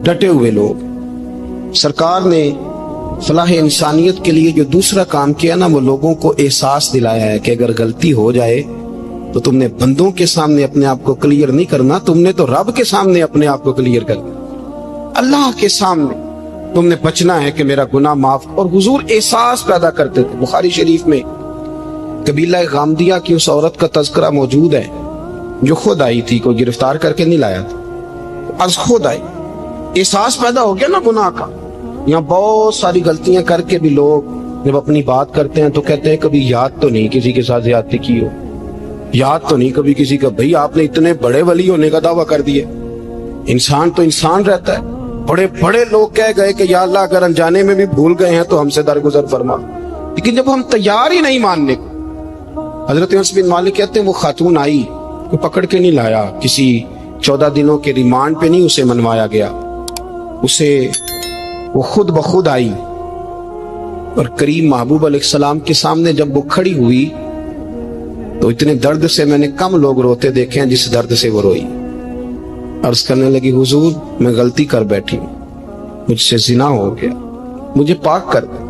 ڈٹے ہوئے لوگ. سرکار نے فلاح انسانیت کے لیے جو دوسرا کام کیا نا، وہ لوگوں کو احساس دلایا ہے کہ اگر غلطی ہو جائے تو تم نے بندوں کے سامنے اپنے آپ کو کلیئر نہیں کرنا، تم نے تو رب کے سامنے اپنے آپ کو کلیئر کرنا، اللہ کے سامنے تم نے بچنا ہے کہ میرا گناہ معاف. اور حضور احساس پیدا کرتے تھے. بخاری شریف میں قبیلہ غامدیہ کی اس عورت کا تذکرہ موجود ہے جو خود آئی تھی، کوئی گرفتار کر کے نہیں لایا تھا، از خود آئی. احساس پیدا ہو گیا نا گناہ کا. یہاں بہت ساری غلطیاں کر کے بھی لوگ جب اپنی بات کرتے ہیں تو کہتے ہیں کبھی یاد تو نہیں کسی کے ساتھ زیادتی کی ہو، یاد تو نہیں کبھی کسی کا. بھئی آپ نے اتنے بڑے ولی ہونے کا دعویٰ کر دیا. انسان تو انسان رہتا ہے. بڑے بڑے لوگ کہہ گئے کہ یا اللہ اگر انجانے میں بھی بھول گئے ہیں تو ہم سے درگزر فرما. لیکن جب ہم تیار ہی نہیں ماننے کو. حضرت انس بن مالک کہتے ہیں وہ خاتون آئی، کوئی پکڑ کے نہیں لایا، کسی 14 دنوں کے ریمانڈ پہ نہیں اسے منوایا گیا، اسے وہ خود بخود آئی. اور کریم محبوب علیہ السلام کے سامنے جب وہ کھڑی ہوئی تو اتنے درد سے میں نے کم لوگ روتے دیکھے ہیں جس درد سے وہ روئی. عرض کرنے لگی حضور میں غلطی کر بیٹھی ہوں، مجھ سے زنا ہو گیا، مجھے پاک کر دے.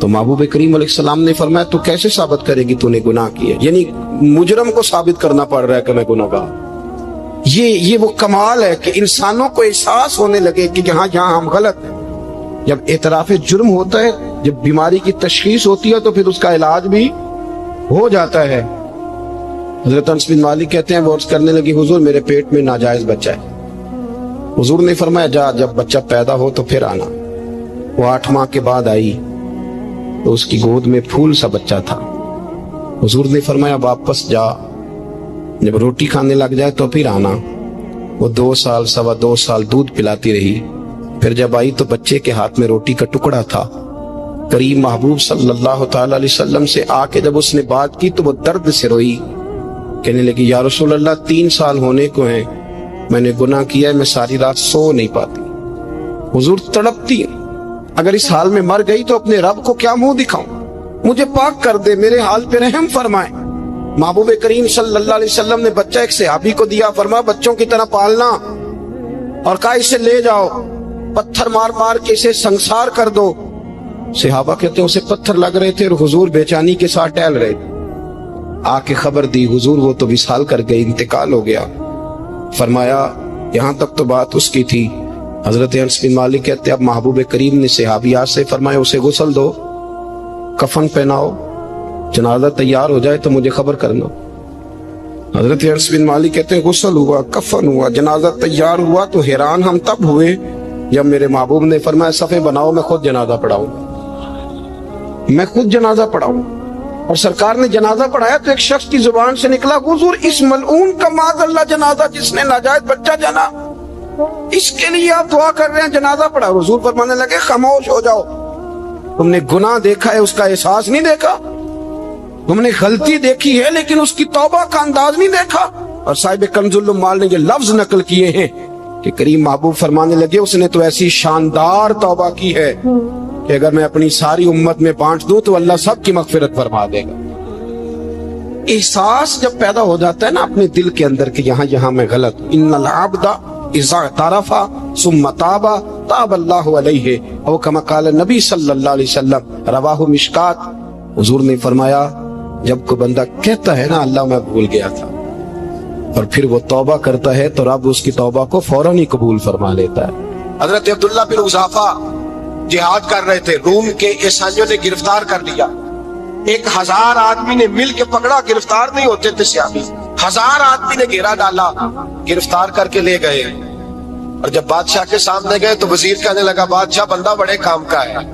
تو محبوب کریم علیہ السلام نے فرمایا تو کیسے ثابت کرے گی تو نے گناہ کیا؟ یعنی مجرم کو ثابت کرنا پڑ رہا ہے کہ میں گناہ گار. یہ وہ کمال ہے کہ انسانوں کو احساس ہونے لگے کہ یہاں ہم غلط ہیں. جب اعتراف جرم ہوتا ہے، جب بیماری کی تشخیص ہوتی ہے تو پھر اس کا علاج بھی ہو جاتا ہے. حضرت انس بن مالک کہتے ہیں وہ عرض کرنے لگی حضور میرے پیٹ میں ناجائز بچہ ہے. حضور نے فرمایا جا جب بچہ پیدا ہو تو پھر آنا. وہ 8 ماہ کے بعد آئی تو اس کی گود میں پھول سا بچہ تھا. حضور نے فرمایا واپس جا، جب روٹی کھانے لگ جائے تو پھر آنا. وہ 2 سال 2.25 سال دودھ پلاتی رہی. پھر جب آئی تو بچے کے ہاتھ میں روٹی کا ٹکڑا تھا. کریم محبوب صلی اللہ تعالی علیہ وسلم سے آ کے جب اس نے بات کی تو وہ درد سے روئی، کہنے لگی یا رسول اللہ 3 سال ہونے کو ہیں، میں نے گناہ کیا ہے، میں ساری رات سو نہیں پاتی. حضور تڑپتی، اگر اس حال میں مر گئی تو اپنے رب کو کیا منہ دکھاؤں، مجھے پاک کر دے، میرے حال پہ رحم فرمائے. محبوب کریم صلی اللہ علیہ وسلم نے بچہ ایک صحابی کو دیا، فرمایا بچوں کی طرح پالنا، اور کہا اسے لے جاؤ، پتھر مار مار کے اسے سنسار کر دو. صحابہ کہتے ہیں اسے پتھر لگ رہے تھے اور حضور بے چینی کے ساتھ ٹہل رہے تھے. آ کے خبر دی حضور وہ تو وصال کر گئی، انتقال ہو گیا. فرمایا یہاں تک تو بات اس کی تھی. حضرت انس بن مالک کہتے اب محبوب کریم نے صحابیات سے فرمایا اسے غسل دو، کفن پہناؤ، جنازہ تیار ہو جائے تو مجھے خبر کرنا. حضرت انس بن مالک کہتے ہیں غسل ہوا، کفن ہوا، جنازہ تیار ہوا تو حیران ہم تب ہوئے جب میرے محبوب نے فرمایا صفیں بناؤ، میں خود جنازہ پڑھاؤں، میں خود جنازہ پڑھاؤں. اور سرکار نے جنازہ پڑھایا تو ایک شخص کی زبان سے نکلا حضور اس ملعون کا معاذ اللہ جنازہ جس نے ناجائز بچہ جنا، اس کے لیے آپ دعا کر رہے ہیں، جنازہ پڑھا. حضور فرمانے لگے خاموش ہو جاؤ، تم نے گناہ دیکھا ہے، اس کا احساس نہیں دیکھا. تم نے غلطی دیکھی ہے لیکن اس کی توبہ کا انداز نہیں دیکھا. اور صاحب کنز العمال نے یہ لفظ نقل کیے ہیں کہ کریم محبوب فرمانے لگے اس نے تو ایسی شاندار توبہ کی ہے کہ اگر میں اپنی ساری امت میں بانٹ دوں تو اللہ سب کی مغفرت فرما دے گا. احساس جب پیدا ہو جاتا ہے نا اپنے دل کے اندر کہ یہاں میں غلط ہوں. ان العبد اذا اعترف ثم تاب تاب اللہ علیہ او کما قال نبی صلی اللہ علیہ وسلم، رواہ مشکات. حضور نے فرمایا جب کوئی بندہ کہتا ہے نا اللہ میں بھول گیا تھا اور پھر وہ توبہ کرتا ہے تو رب اس کی توبہ کو فوراً ہی قبول فرما لیتا ہے. حضرت عبداللہ بن حذافہ جہاد کر رہے تھے، روم کے عیسائیوں نے گرفتار کر لیا. 1000 آدمی نے مل کے پکڑا، گرفتار نہیں ہوتے تھے صحابی. 1000 آدمی نے گھیرا ڈالا، گرفتار کر کے لے گئے. اور جب بادشاہ کے سامنے گئے تو وزیر کہنے لگا بادشاہ بندہ بڑے کام کا ہے،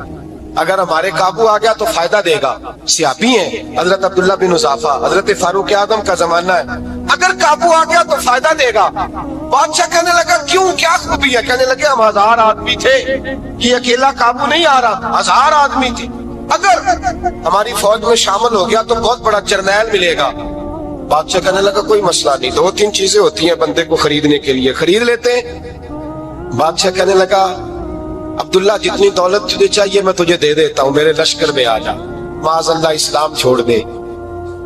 اگر ہمارے قابو آ گیا تو فائدہ دے گا. صحابی ہیں حضرت عبداللہ بن حذافہ، حضرت فاروق اعظم کا زمانہ ہے، اگر قابو آ گیا تو فائدہ دے گا. بادشاہ کہنے لگا کیوں، کیا خوبی ہے؟ کہنے لگے ہم 1000 آدمی تھے، یہ اکیلا قابو نہیں آ رہا، 1000 آدمی تھے، اگر ہماری فوج میں شامل ہو گیا تو بہت بڑا جرنیل ملے گا. بادشاہ کہنے لگا کوئی مسئلہ نہیں، 2-3 چیزیں ہوتی ہیں بندے کو خریدنے کے لیے، خرید لیتے ہیں. بادشاہ کہنے لگا عبداللہ جتنی دولت تجھے چاہیے میں تجھے دے دیتا ہوں، میرے لشکر میں آ جا، معاذ اللہ اسلام چھوڑ دے.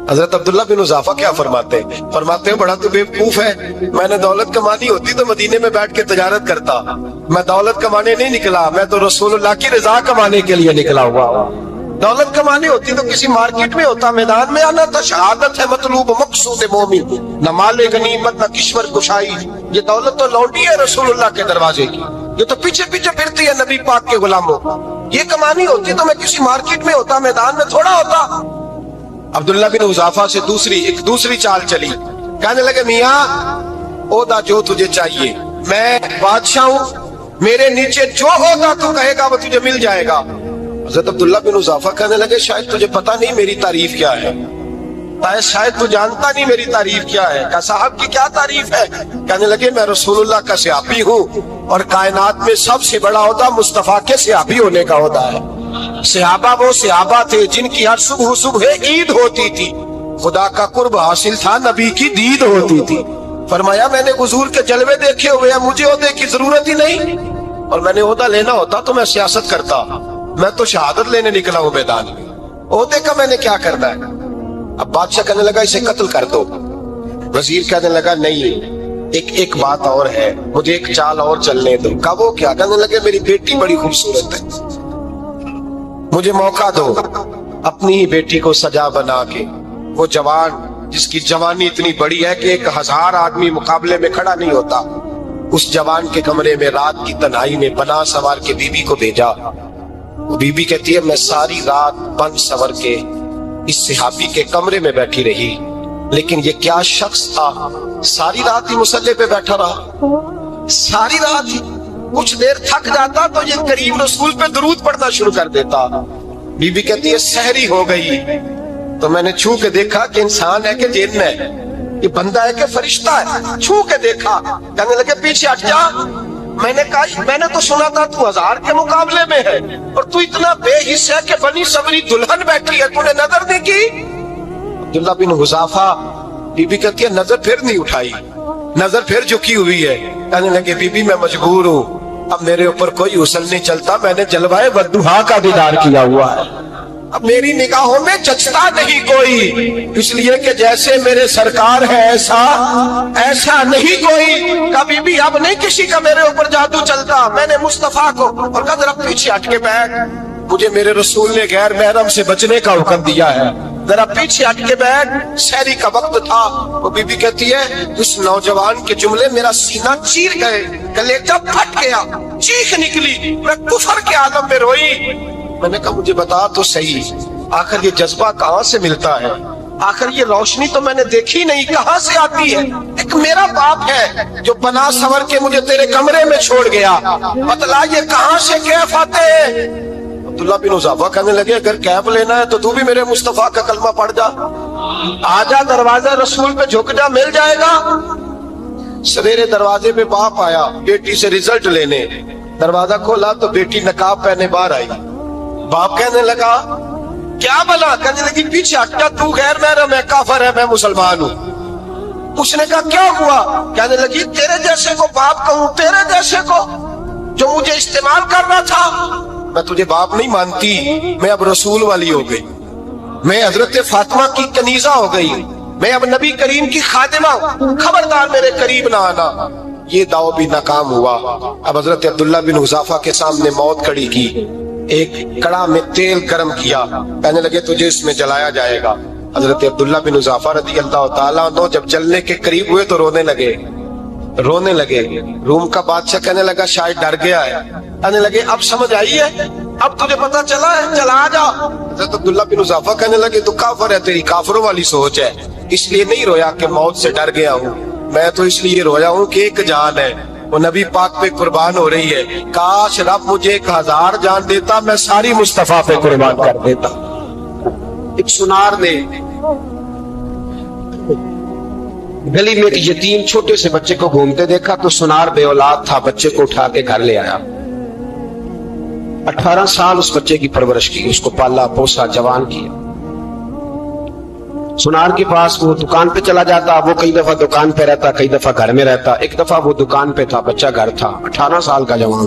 حضرت عبداللہ بن حذافہ کیا فرماتے ہیں؟ فرماتے ہیں بڑا تو بیوقوف ہے، میں نے دولت کمانی ہوتی تو مدینے میں بیٹھ کے تجارت کرتا، میں دولت کمانے نہیں نکلا، میں تو رسول اللہ کی رضا کمانے کے لیے نکلا ہوا ہوں۔ دولت کمانی ہوتی تو کسی مارکیٹ میں ہوتا، میدان میں آنا تھا، شہادت ہے مطلوب مقصود مومن، نہ مال غنیمت نہ کشور کشائی، یہ دولت تو لوٹی ہے رسول اللہ کے دروازے کی، یہ تو پیچھے پیچھے پھرتی ہے نبی پاک کے غلاموں، یہ کمانی ہوتی تو میں کسی مارکیٹ میں ہوتا، میدان میں تھوڑا ہوتا۔ عبداللہ بن حذافہ سے ایک دوسری چال چلی، کہنے لگے میاں عہدہ جو تجھے چاہیے، میں بادشاہ ہوں، میرے نیچے جو عہدہ تو کہے گا وہ تجھے مل جائے گا۔ حضرت عبداللہ بن حذافہ کہنے لگے شاید تجھے پتہ نہیں میری تعریف کیا ہے، شاید تو جانتا نہیں میری تعریف کیا ہے۔ کہا صاحب کی کیا تعریف ہے؟ کہنے لگے میں رسول اللہ کا صحابی ہوں اور کائنات میں سب سے بڑا عہدہ مصطفیٰ کے صحابی ہونے کا عہدہ ہے۔ صحابہ وہ صحابہ تھے جن کی ہر صبح عید ہوتی تھی، خدا کا قرب حاصل تھا، نبی کی دید ہوتی تھی۔ فرمایا میں نے حضور کے جلوے دیکھے ہوئے ہیں، مجھے عہدے کی ضرورت ہی نہیں، اور میں نے عہدہ لینا ہوتا تو میں سیاست کرتا، میں تو شہادت لینے نکلا ہوں میدان میں، عہدے کا میں نے کیا کرنا ہے؟ اب بادشاہ کہنے لگا اسے قتل کر دو، وزیر کہنے لگا نہیں، ایک بات اور ہے، مجھے ایک چال اور چلنے دو۔ کہا وہ کیا؟ کہنے لگے میری بیٹی بڑی خوبصورت ہے، مجھے موقع دو، اپنی ہی بیٹی کو سجا بنا کے، وہ جوان جس کی جوانی اتنی بڑی ہے کہ 1000 آدمی مقابلے میں کھڑا نہیں ہوتا، اس جوان کے کمرے میں رات کی تنہائی میں بنا سوار کے بی بی کو بھیجا۔ بی بی کہتی ہے میں ساری رات بن سور کے اس صحابی کے کمرے میں بیٹھی رہی، لیکن یہ کیا شخص تھا، ساری رات ہی مسلح پہ بیٹھا رہا، ساری رات ہی، کچھ دیر تھک جاتا تو یہ کریم رسول پہ درود پڑھنا شروع کر دیتا۔ بی بی کہتی ہے سحری ہو گئی تو میں نے چھو کے دیکھا کہ انسان ہے کہ جن ہے، یہ بندہ ہے کہ فرشتہ ہے، چھو کے دیکھا، کہنے لگے پیچھے ہٹ جا۔ میں نے کہا میں نے تو سنا تھا تو 1000 کے مقابلے میں ہے اور تو اتنا بے حس ہے کہ بنی سوری دلہن بیٹھی ہے، تو نے نظر نہیں کی؟ عبداللہ بن حذافہ، بی بی کہتی ہے نظر پھر نہیں اٹھائی، نظر پھر جھکی ہوئی ہے۔ کہنے لگے بی بی میں مجبور ہوں، اب میرے اوپر کوئی غسل نہیں چلتا، میں نے جلوہ والضحیٰ کا دیدار کیا ہوا ہے، اب میری نگاہوں میں جچتا نہیں کوئی، اس لیے کہ جیسے میرے سرکار ہے ایسا نہیں کوئی، کبھی بھی اب نہیں کسی کا میرے اوپر جادو چلتا، میں نے مصطفیٰ کو، اور کہا ذرا پیچھے ہٹ کے بیٹھ، مجھے میرے رسول نے غیر محرم سے بچنے کا حکم دیا ہے، ذرا پیچھے ہٹ کے بیٹھ، سحری کا وقت تھا۔ وہ بی بی کہتی ہے اس نوجوان کے جملے میرا سینہ چیر گئے، کلیجہ پھٹ گیا، چیخ نکلی، میں کفر کے عالم میں روئی۔ میں نے کہا مجھے بتا تو صحیح، آخر یہ جذبہ کہاں سے ملتا ہے، آخر یہ روشنی تو میں نے دیکھی نہیں، کہاں سے آتی ہے؟ ایک میرا باپ ہے جو بنا سور کے مجھے تیرے کمرے میں چھوڑ گیا، بتلا یہ کہاں سے کیف آتے ہیں؟ عبداللہ بن حذافہ کہنے لگے اگر کیف لینا ہے تو تو بھی میرے مصطفیٰ کا کلمہ پڑھ جا، آجا دروازہ رسول پہ جھک جا، مل جائے گا۔ سویرے دروازے پہ باپ آیا بیٹی سے رزلٹ لینے، دروازہ کھولا تو بیٹی نقاب پہنے باہر آئی، باپ کہنے لگا کیا بلا؟ کہنے لگی پیچھے ہٹا، تو غیر محرم ہے، کافر ہے، میں مسلمان ہوں۔ اس نے کہا کیا ہوا؟ کہنے لگی تیرے جیسے کو باپ کہوں، تیرے جیسے کو جو مجھے استعمال کرنا تھا، میں تجھے باپ نہیں مانتی، میں اب رسول والی ہو گئی، میں حضرت فاطمہ کی کنیزہ ہو گئی، میں اب نبی کریم کی خادمہ ہوں، خبردار میرے قریب نہ آنا۔ یہ دعو بھی ناکام ہوا۔ اب حضرت عبداللہ بن حذافہ کے سامنے موت کھڑی کی، ایک کڑا میں تیل گرم کیا، کہنے لگے تجھے اس میں جلایا جائے گا۔ حضرت عبداللہ بن حذافہ رضی اللہ تعالیٰ عنہ جب جلنے کے قریب ہوئے تو رونے لگے۔ روم کا بادشاہ کہنے لگا شاید ڈر گیا ہے، کہنے لگے اب سمجھ آئی ہے، اب تجھے پتا چلا ہے، چلا آ جا۔ حضرت عبداللہ بن حذافہ کہنے لگے تو کافر ہے، تیری کافروں والی سوچ ہے، اس لیے نہیں رویا کہ موت سے ڈر گیا ہوں، میں تو اس لیے رویا ہوں کہ ایک جان ہے وہ نبی پاک پہ قربان ہو رہی ہے، کاش رب مجھے 1000 جان دیتا، میں ساری مصطفیٰ پہ قربان کر دیتا۔ ایک سنار نے گلی میں ایک یتیم چھوٹے سے بچے کو گھومتے دیکھا تو سنار بے اولاد تھا، بچے کو اٹھا کے گھر لے آیا، 18 سال اس بچے کی پرورش کی، اس کو پالا پوسا جوان کیا۔ سنار کے پاس وہ دکان پہ چلا جاتا، وہ کئی دفعہ دکان پہ رہتا، کئی دفعہ گھر میں رہتا، ایک دفعہ وہ دکان پہ تھا، بچہ گھر تھا، 18 سال کا جوان،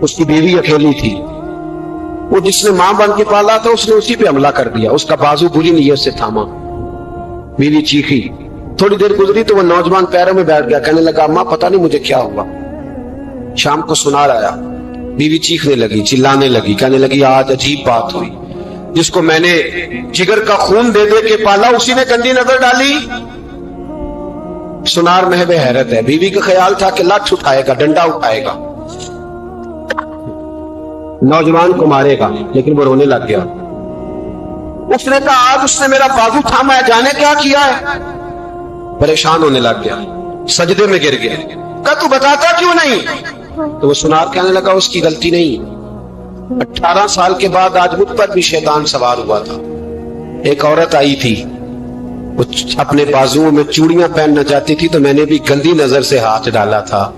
اس کی بیوی اکیلی تھی، وہ جس نے ماں بن کے پالا تھا اس نے اسی پہ حملہ کر دیا، اس کا بازو بری نیت سے تھاما۔ بیوی چیخی، تھوڑی دیر گزری تو وہ نوجوان پیروں میں بیٹھ گیا، کہنے لگا ماں پتہ نہیں مجھے کیا ہوا۔ شام کو سنار آیا، بیوی چیخنے لگی، چلانے لگی، کہنے لگی آج عجیب بات ہوئی، جس کو میں نے جگر کا خون دے دے کے پالا اسی نے گندی نظر ڈالی۔ سنار محو حیرت ہے، بیوی کا خیال تھا کہ لاٹھ اٹھائے گا، ڈنڈا اٹھائے گا، نوجوان کو مارے گا، لیکن وہ رونے لگ گیا۔ اس نے کہا آج اس نے میرا بازو تھاما ہے، جانے کیا کیا ہے؟ پریشان ہونے لگ گیا، سجدے میں گر گیا، کہا تو بتاتا کیوں نہیں؟ تو وہ سنار کہنے لگا اس کی غلطی نہیں، 18 سال کے بعد آج مجھ پر بھی شیطان سوار ہوا تھا۔ ایک عورت آئی تھی، وہ اپنے بازوؤں میں چوڑیاں پہننا چاہتی تھی تو میں نے بھی گندی نظر سے ہاتھ ڈالا تھا،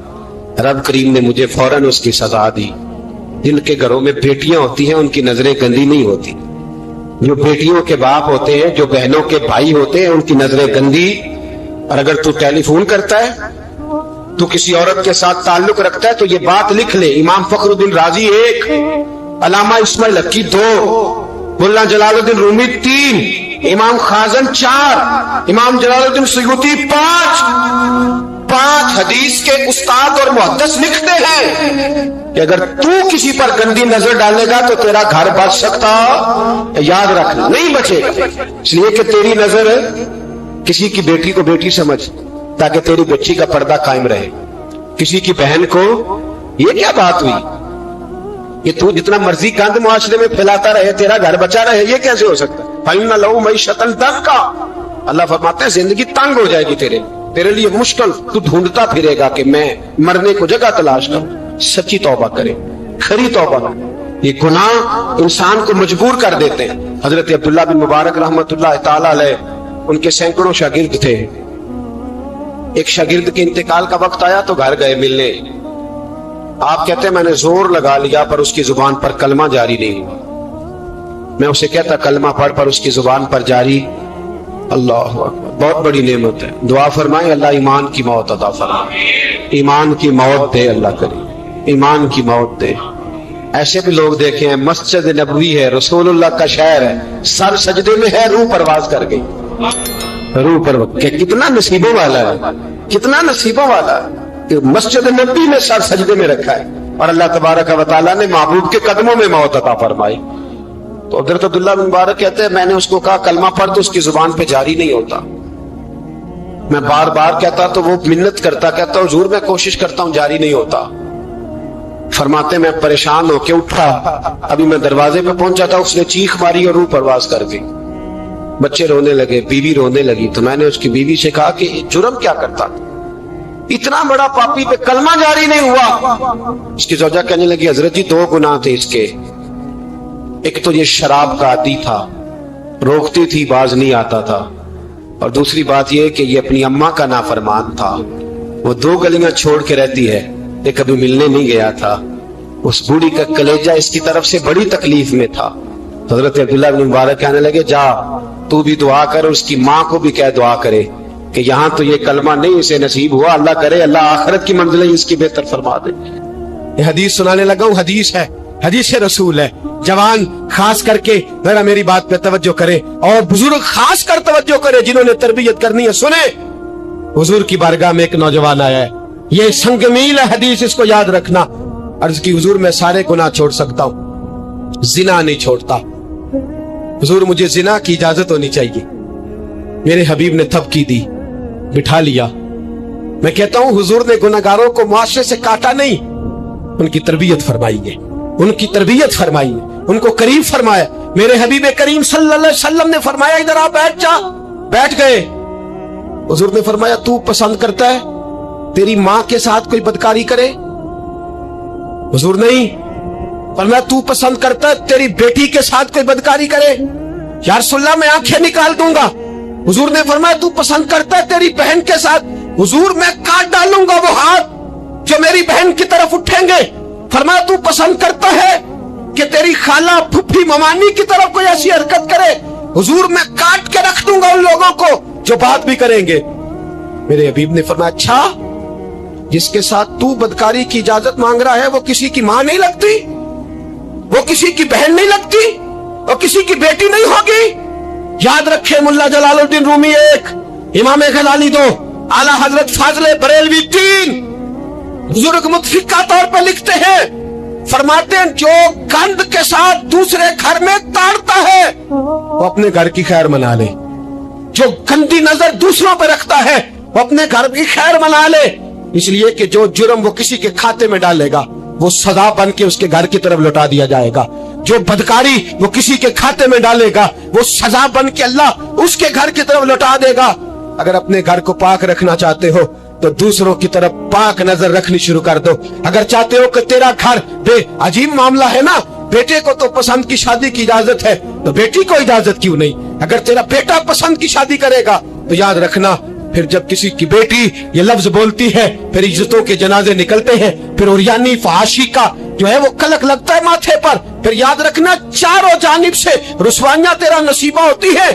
رب کریم نے مجھے فوراً اس کی سزا دی۔ جن کے گھروں میں بیٹیاں ہوتی ہیں ان کی نظریں گندی نہیں ہوتی، جو بیٹیوں کے باپ ہوتے ہیں، جو بہنوں کے بھائی ہوتے ہیں، ان کی نظریں گندی۔ اور اگر تو ٹیلی فون کرتا ہے، تو کسی عورت کے ساتھ تعلق رکھتا ہے تو یہ بات لکھ لے، امام فخر الدین رازی 1، علامہ اسماعیل حقی 2، ملا جلال الدین رومی 3، امام خازن 4، امام جلال الدین سیوطی 5 حدیث کے استاد اور محدث لکھتے ہیں کہ اگر تو کسی پر گندی نظر ڈالے گا تو تیرا گھر بچ سکتا، یاد رکھنا نہیں بچے گا، اس لیے کہ تیری نظر کسی کی بیٹی کو بیٹی سمجھ تاکہ تیری بچی کا پردہ قائم رہے، کسی کی بہن کو یہ کیا بات ہوئی کہ تو جتنا مرضی گند معاشرے میں پھیلاتا رہے تیرا گھر بچا رہے، یہ کیسے ہو سکتا ہے؟ فَإِنَّ لَهُ مَعِيشَةً ضَنكًا، اللہ فرماتے ہیں زندگی تنگ ہو جائے گی تیرے لیے مشکل، تو ڈھونڈتا پھرے گا کہ میں مرنے کو جگہ تلاش کروں۔ سچی توبہ کرے، کھری توبہ کرے، یہ گناہ انسان کو مجبور کر دیتے ہیں۔ حضرت عبداللہ بن مبارک رحمت اللہ تعالی علیہ، ان کے سینکڑوں شاگرد تھے، ایک شاگرد کے انتقال کا وقت آیا تو گھر گئے ملنے، آپ کہتے ہیں میں نے زور لگا لیا پر اس کی زبان پر کلمہ جاری نہیں ہوا، میں اسے کہتا کلمہ پڑھ پر اس کی زبان پر جاری، اللہ اکبر، بہت بڑی نعمت ہے، دعا فرمائیں اللہ ایمان کی موت عطا فرمائے، ایمان کی موت دے اللہ کریم، ایمان کی موت دے۔ ایسے بھی لوگ دیکھے ہیں، مسجد نبوی ہے، رسول اللہ کا شہر ہے، سر سجدے میں ہے، روح پرواز کر گئی، روح پر کتنا نصیبوں والا ہے، کتنا نصیبوں والا ہے کہ مسجد نبی میں سر سجدے میں رکھا ہے اور اللہ تبارک و تعالیٰ نے محبوب کے قدموں میں موت عطا فرمائی۔ تو حضرت عبداللہ بن مبارک کہتے ہیں میں نے اس کو کہا کلمہ پڑھ تو اس کی زبان پہ جاری نہیں ہوتا، میں بار بار کہتا تو وہ منت کرتا، کہتا حضور میں کوشش کرتا ہوں جاری نہیں ہوتا۔ فرماتے میں پریشان ہو کے اٹھا، ابھی میں دروازے پہ پہنچا تھا اس نے چیخ ماری اور روح پرواز کر گئی، بچے رونے لگے، بیوی رونے لگی، تو میں نے اس کی بیوی سے کہا کہ جرم کیا کرتا، اتنا بڑا پاپی پہ کلمہ جاری نہیں ہوا۔ اس کی زوجہ کہنے لگی حضرت جی 2 گناہ تھے اس کے، ایک تو یہ شراب کا عادی تھا، روکتی تھی باز نہیں آتا تھا، اور دوسری بات یہ کہ یہ اپنی اماں کا نافرمان تھا، وہ 2 گلیاں چھوڑ کے رہتی ہے، یہ کبھی ملنے نہیں گیا تھا، اس بوڑھی کا کلیجہ اس کی طرف سے بڑی تکلیف میں تھا۔ حضرت عبداللہ بن مبارک کہنے لگے جا تو بھی دعا کر، اس کی ماں کو بھی کہہ دعا کرے کہ یہاں تو یہ کلمہ نہیں اسے نصیب ہوا، اللہ کرے اللہ آخرت کی منزلیں اس کی بہتر فرما دے۔ یہ حدیث سنانے لگا ہوں، حدیث ہے، حدیث رسول ہے، جوان خاص کر کے ذرا میری بات پہ توجہ کرے اور بزرگ خاص کر توجہ کرے جنہوں نے تربیت کرنی ہے، سنیں۔ حضور کی بارگاہ میں ایک نوجوان آیا ہے، یہ سنگ میل ہے حدیث، اس کو یاد رکھنا۔ عرض کی حضور میں سارے گناہ چھوڑ سکتا ہوں، زنا نہیں چھوڑتا۔ حضور مجھے زنا کی اجازت ہونی چاہیے۔ میرے حبیب نے تھپکی دی، بٹھا لیا۔ میں کہتا ہوں حضور نے گناہگاروں کو معاشرے سے کاٹا نہیں، ان کی تربیت فرمائی ہے، ان کی تربیت فرمائی ہے، ان کو قریب فرمایا۔ میرے حبیب کریم صلی اللہ علیہ وسلم نے فرمایا ادھر آ بیٹھ جا، بیٹھ گئے۔ حضور نے فرمایا تو پسند کرتا ہے تیری ماں کے ساتھ کوئی بدکاری کرے؟ حضور نہیں۔ فرمایا تو پسند کرتا ہے تیری بیٹی کے ساتھ کوئی بدکاری کرے؟ یا رسول اللہ میں آنکھیں نکال دوں گا۔ حضور نے فرمایا تو پسند کرتا ہے تیری بہن کے ساتھ؟ حضور میں کاٹ ڈالوں گا وہ ہاتھ جو میری بہن کی طرف اٹھیں گے۔ فرمایا تو پسند کرتا ہے کہ تیری خالہ پھپھی ممانی کی طرف کوئی ایسی حرکت کرے؟ حضور میں کاٹ کے رکھ دوں گا ان لوگوں کو جو بات بھی کریں گے۔ میرے حبیب نے فرمایا اچھا جس کے ساتھ تو بدکاری کی اجازت مانگ رہا ہے وہ کسی کی ماں نہیں لگتی؟ वो किसी की बहन नहीं लगती, वो किसी की बेटी नहीं होगी। याद रखे मुल्ला जलालुद्दीन रूमी 1, इमाम गजाली 2, आला हजरत फाजले बरेलवी 3। बुजुर्ग मुतफिका तौर पर लिखते हैं, फरमाते हैं जो गंद के साथ दूसरे घर में ताड़ता है वो अपने घर की खैर मना ले, जो गंदी नजर दूसरों पर रखता है वो अपने घर की खैर मना ले। इसलिए कि जो जुर्म वो किसी के खाते में डालेगा वो सजा बन के उसके घर की तरफ लौटा दिया जाएगा, जो बदकारी वो किसी के खाते में डालेगा वो सजा बन के अल्लाह उसके घर की तरफ लौटा देगा। अगर अपने घर को पाक रखना चाहते हो तो दूसरों की तरफ पाक नजर रखनी शुरू कर दो। अगर चाहते हो कि तेरा घर अजीब मामला है ना, बेटे को तो पसंद की शादी की इजाजत है तो बेटी को इजाजत क्यों नहीं? अगर तेरा बेटा पसंद की शादी करेगा तो याद रखना, फिर जब किसी की बेटी ये लफ्ज बोलती है फिर इज्जतों के जनाजे निकलते हैं, फिर उरियानी फहाशी का जो है वो कलक लगता है माथे पर। फिर याद रखना चारों जानिब से रुसवाइयां तेरा नसीबा होती है।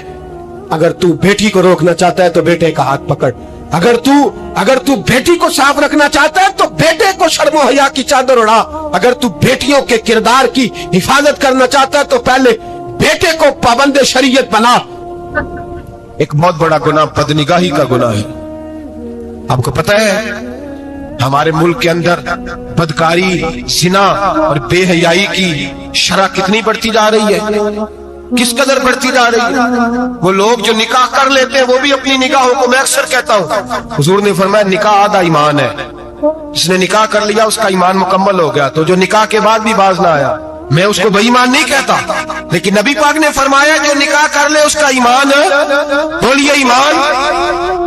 अगर तू बेटी को रोकना चाहता है तो बेटे का हाथ पकड़, अगर तू बेटी को साफ रखना चाहता है तो बेटे को शर्मो हया की चादर उड़ा, अगर तू बेटियों के किरदार की हिफाजत करना चाहता है तो पहले बेटे को पाबंद शरीयत बना। एक बहुत बड़ा गुनाह बदनिगाही का गुनाह है। आपको पता है हमारे मुल्क के अंदर बदकारी, जिना और बेहयाई की शरह कितनी बढ़ती जा रही है, किस कदर बढ़ती जा रही है। वो लोग जो निकाह कर लेते हैं वो भी अपनी निकाहों को, मैं अक्सर कहता हूँ, हुजूर ने फरमाया निकाह आधा ईमान है, जिसने निकाह कर लिया उसका ईमान मुकम्मल हो गया। तो जो निकाह के बाद भी बाज ना आया, मैं उसको बेईमान नहीं कहता, लेकिन नबी पाक ने फरमाया जो निकाह कर ले उसका ईमान, बोलिए ईमान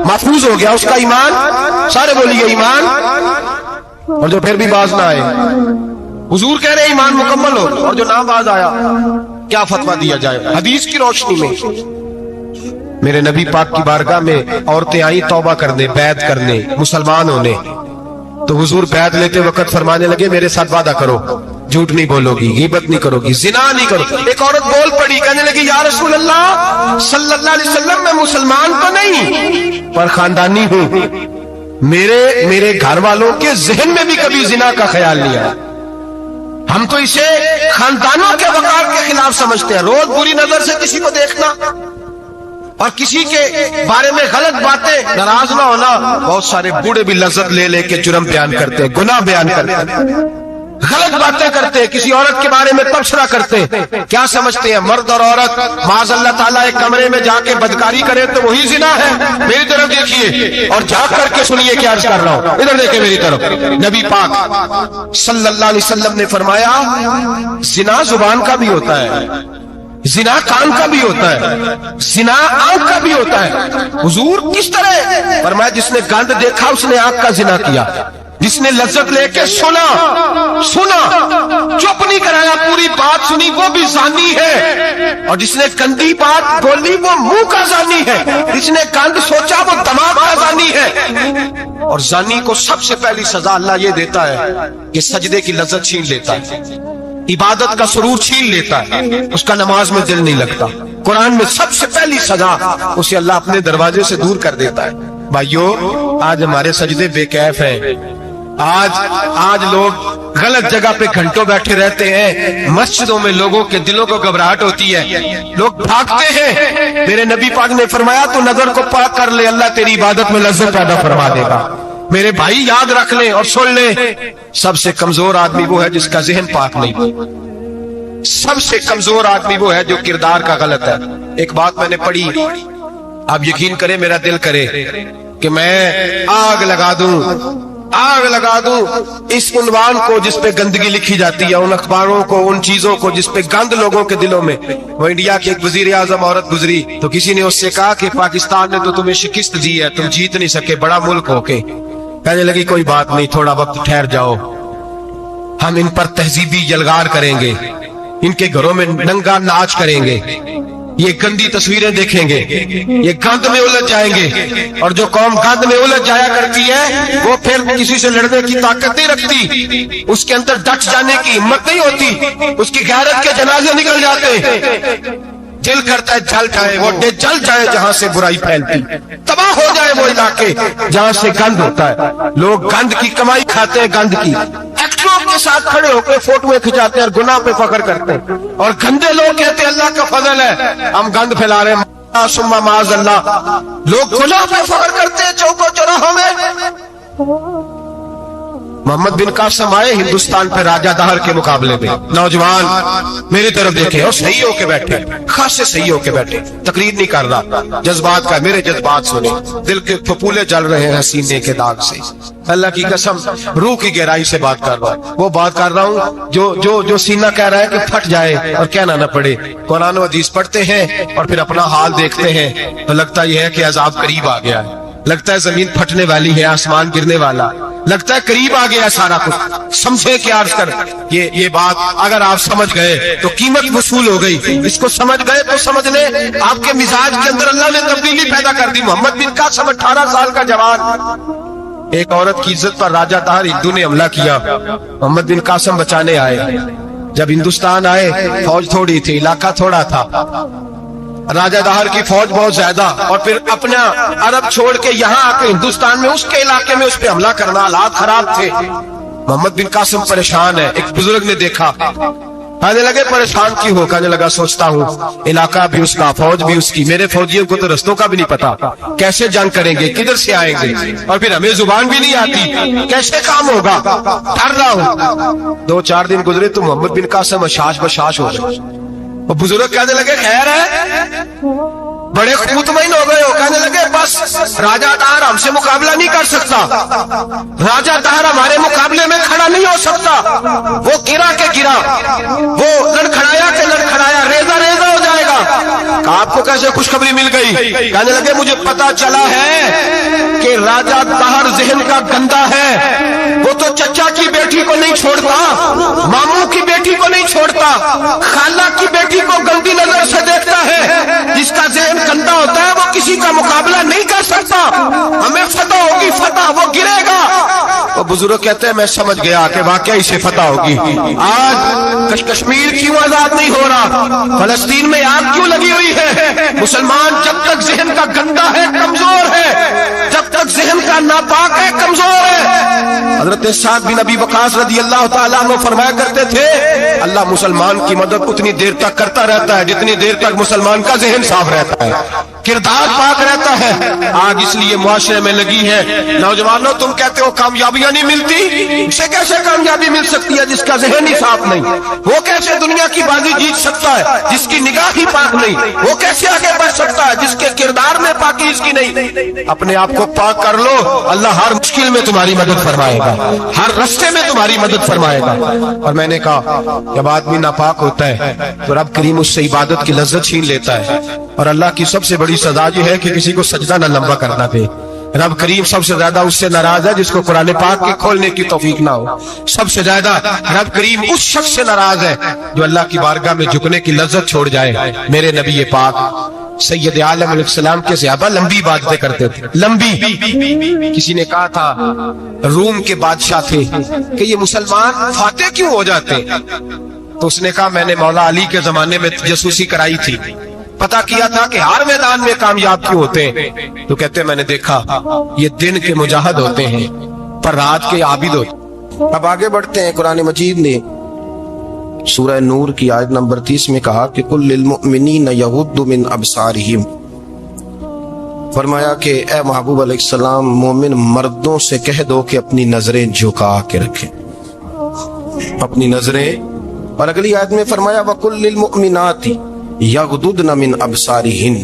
महफूज हो गया, उसका ईमान, सारे बोलिए ईमान, और जो फिर भी बाज ना आए, हुजूर कह रहे ईमान मुकम्मल हो, और जो ना बाज आया क्या फतवा दिया जाए हदीस की रोशनी में। मेरे नबी पाक की बारगाह में औरतें आई तौबा करने, बैत करने, मुसलमान होने, तो हुजूर बैत लेते वक्त फरमाने लगे मेरे साथ वादा करो, झूठ नहीं बोलोगी, गीबत नहीं करोगी, जिना नहीं करो। एक औरत बोल पड़ी, कहने लगी या रसूल अल्लाह सल्लल्लाहु अलैहि वसल्लम मैं मुसलमान तो नहीं पर खानदानी हूँ, मेरे घर वालों के जहन में भी कभी जिना का ख्याल नहीं आया। हम तो इसे खानदानों के वकार के खिलाफ समझते हैं। रोज बुरी नजर से किसी को देखना और किसी के बारे में गलत बातें, नाराज ना होना। बहुत सारे बूढ़े भी लज्जत ले लेके जुर्म बयान करते हैं, गुनाह बयान करते हैं, गलत बातें करते हैं, किसी औरत के बारे में तबसरा करते हैं। क्या समझते हैं मर्द और औरत माज़ अल्लाह ताला एक कमरे में जाके बदकारी करे तो वही जिना है? मेरी तरफ देखिए और झांक करके सुनिए क्या अर्ज कर रहा हूं, इधर देखिए मेरी तरफ। नबी पाक सल्लल्लाहु अलैहि वसल्लम ने फरमाया जिना जुबान का भी होता है, जिना कान का भी होता है, जिना आंख का भी होता है। हुजूर किस तरह? फरमाया जिसने गंद देखा उसने आंख का जिना किया, जिसने लज्जत लेके सुना चुप नहीं कराया, पूरी बात सुनी, वो भी जानी है। और जिसने गंदी बात बोली वो मुंह का जानी है, जिसने गंद सोचा वो दिमाग का जानी है। और जानी को सबसे पहली सजा अल्लाह ये देता है कि सजदे की लज्जत छीन लेता है, इबादत का सुरूर छीन लेता है, उसका नमाज में दिल नहीं लगता। कुरान में सबसे पहली सजा उसे अल्लाह अपने दरवाजे से दूर कर देता है। भाइयों आज हमारे सजदे बेकैफ हैं, आज लोग गलत जगह पे घंटों बैठे रहते हैं, मस्जिदों में लोगों के दिलों को घबराहट होती है, लोग भागते हैं। मेरे नबी पाक ने फरमाया तू नजर को पाक कर ले, अल्लाह तेरी इबादत में लज्जत पैदा फरमा देगा। मेरे भाई याद रख ले और सुन ले, सबसे कमजोर आदमी वो है जिसका जहन पाक नहीं, सबसे कमजोर आदमी वो है जो किरदार का गलत है। एक बात मैंने पढ़ी, आप यकीन करें मेरा दिल करे कि मैं आग लगा दूं इस उन्वान को जिस पे गंदगी लिखी जाती है, उन अखबारों को, उन चीजों को जिस पे गंद लोगों के दिलों में। वो इंडिया की एक वजीर आजम औरत गुजरी तो किसी ने उससे कहा कि पाकिस्तान ने तो तुम्हें शिकस्त दी है, तुम जीत नहीं सके बड़ा मुल्क होके। कहने लगी कोई बात नहीं, थोड़ा वक्त ठहर जाओ, हम इन पर तहजीबी यलगार करेंगे, इनके घरों में नंगा नाच करेंगे, ये गंदी तस्वीरें देखेंगे, ये गंद में उलझ जाएंगे। और जो कौम गंद में उलझ जाया करती है वो फिर किसी से लड़ने की ताकत नहीं रखती, उसके अंदर डट जाने की हिम्मत नहीं होती, उसकी गैरत के जनाजे निकल जाते। दिल करता है जल जाए वो जल जाए जहां से बुराई फैलती, तबाह हो जाए वो इलाके जहां से गंद होता है। लोग गंद की कमाई खाते हैं, गंद की एक्टरों के साथ खड़े होकर फोटोएं खिंचाते हैं और गुनाह पे फख्र करते हैं, और गंदे लोग कहते हैं अल्लाह का फजल है हम गंद फैला रहे हैं, सुम्मा माज अल्लाह। लोग गुनाह पे फख्र करते हैं चौकों चौराहों में। मोहम्मद बिन कासिम आए हिंदुस्तान पे राजा दहर के मुकाबले में, नौजवान मेरी तरफ देखे और सही होके बैठे, खासे सही होके बैठे, तकरीर नहीं कर रहा, जज्बात का, मेरे जज्बात सुने, दिल के फपूले जल रहे हैं सीने के दाग से, अल्लाह की कसम रूह की गहराई से बात कर रहा हूँ। वो बात कर रहा हूँ जो सीना कह रहा है कि फट जाए और कहना न पड़े। कुरान और हदीस पढ़ते हैं और फिर अपना हाल देखते हैं तो लगता यह है कि अजाब करीब आ गया है, लगता है जमीन फटने वाली है, आसमान गिरने वाला, लगता है करीब आ गया सारा कुछ। समझे क्या अर्ज कर, ये बात अगर आप समझ गए तो कीमत वसूल हो गई। इसको समझ गए तो समझ ले आपके मिजाज के अंदर अल्लाह ने तब्दीली पैदा कर दी। मोहम्मद बिन कासिम 18 साल का जवान, एक औरत की इज्जत पर राजा दहर हिंदू ने हमला किया, मोहम्मद बिन कासिम बचाने आए। जब हिंदुस्तान आए फौज थोड़ी थी, इलाका थोड़ा था, राजा दहर की फौज बहुत ज्यादा, और फिर अपना अरब छोड़ के यहाँ आके हिंदुस्तान में उसके इलाके में उस पर हमला करना, हालात खराब थे। मोहम्मद बिन कासिम परेशान है। एक बुजुर्ग ने देखा, कहने लगे परेशान क्यों हो? कहने लगा सोचता हूँ इलाका भी उसका, फौज भी उसकी, मेरे फौजियों को तो रस्तों का भी नहीं पता, कैसे जंग करेंगे, किधर से आएंगे, और फिर हमें जुबान भी नहीं आती, कैसे काम होगा, डर रहा हूँ। 2-4 दिन गुजरे तो मोहम्मद बिन कासिम अशाश बशाश हो गए। वो बुजुर्ग कहने लगे खैर है, बड़े मुतमईन हो गए हो? कहने लगे बस राजा दहर हमसे मुकाबला नहीं कर सकता, राजा दहर हमारे मुकाबले में खड़ा नहीं हो सकता, वो गिरा के गिरा, वो लड़खड़ाया के लड़खड़ाया, रेजा रेजा हो जाएगा। आपको कैसे खुशखबरी मिल गई? कहने लगे मुझे पता चला है कि राजा दहर जहन का गंदा है, वो तो चचा की बेटी को नहीं छोड़ता, मामू की बेटी को नहीं छोड़ता, खाला की बेटी को गंदी नजर से देखता है। जिसका जहन गंदा होता है वो किसी का मुकाबला नहीं कर सकता, हमें फतह होगी, फतह, वो गिरेगा। वो बुजुर्ग कहते हैं मैं समझ गया कि वाकई से फतह होगी। आज कश्मीर क्यों आजाद नहीं हो रहा, फलस्तीन में आग क्यों लगी हुई है? मुसलमान जब तक जहन का गंदा है कमजोर है, जब तक जहन का नापाक है कमजोर है। हजरत साद बिन अबी वकास रदी अल्लाह ताला अन्हु फरमाया करते थे अल्लाह मुसलमान की मदद उतनी देर तक करता रहता है जितनी देर तक मुसलमान का जहन साफ रहता है, किरदार पाक रहता है। आग इसलिए मुआशरे में लगी है। नौजवानों तुम कहते हो कामयाबियां नहीं मिलती, उसे कैसे कामयाबी मिल सकती है जिसका जहन ही साफ नहीं? वो कैसे दुनिया की बाजी जीत सकता है जिसकी निगाह ही पाक नहीं? वो कैसे आगे बढ़ सकता है जिसके किरदार में पाकी इसकी नहीं? अपने आप को पाक कर लो, अल्लाह हर मुश्किल में तुम्हारी मदद फरमाएगा, हर रास्ते में तुम्हारी मदद फरमाएगा। और मैंने कहा जब आदमी नापाक होता है तो रब करीम उससे इबादत की लज्जत छीन लेता है, और अल्लाह की सबसे बड़ी सजा ये है कि किसी को सजदा न लंबा करना दे। रब करीम सबसे ज्यादा उससे नाराज है जिसको कुरान पाक के खोलने की तौफीक ना हो। सबसे ज्यादा रब करीम उस शख्स से नाराज है जो अल्लाह की बारगाह में झुकने की लज्जत छोड़ जाए। मेरे नबी पाक सैयद आलम अलैहिस्सलाम के सहाबा लंबी इबादतें करते थे, लंबी। किसी ने कहा था रूम के बादशाह थे कि ये मुसलमान फातेह क्यों हो जाते? तो उसने कहा मैंने मौला अली के जमाने में जासूसी कराई थी, पता किया था कि हर मैदान में कामयाब क्यों होते हैं। तो कहते मैंने देखा ये दिन के मुजाहिद होते हैं पर रात के आबिद होते। अब आगे बढ़ते हैं। कुरान मजीद ने सूरह नूर की आयत नंबर 30 में कहा कि कुल लिल मुमिनीन यगुद्दु मिन अबसारिहिम, फरमाया कि ए महबूब अलैहिस्सलाम मोमिन मर्दों से कह दो कि अपनी नजरें झुका के रखें, अपनी नजरें। और अगली आयत में फरमाया वकुल लिल मुमिनाती यगुद्दुन मिन अबसारिहिन,